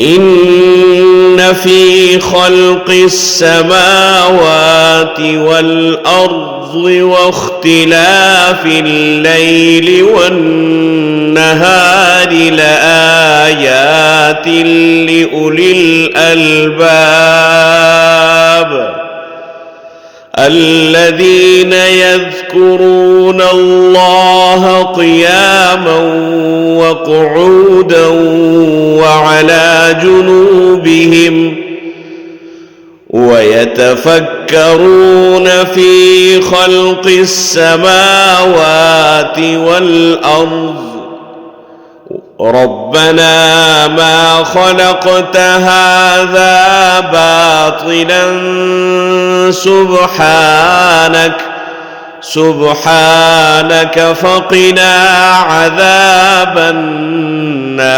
إن في خلق السماوات والأرض واختلاف الليل والنهار لآيات لأولي الألباب الذين يذكرون الله قياما وقعودا وعلى جنوبهم ويتفكرون في خلق السماوات والأرض ربنا ما خلقت هذا باطلا سبحانك فقنا عذاب النار.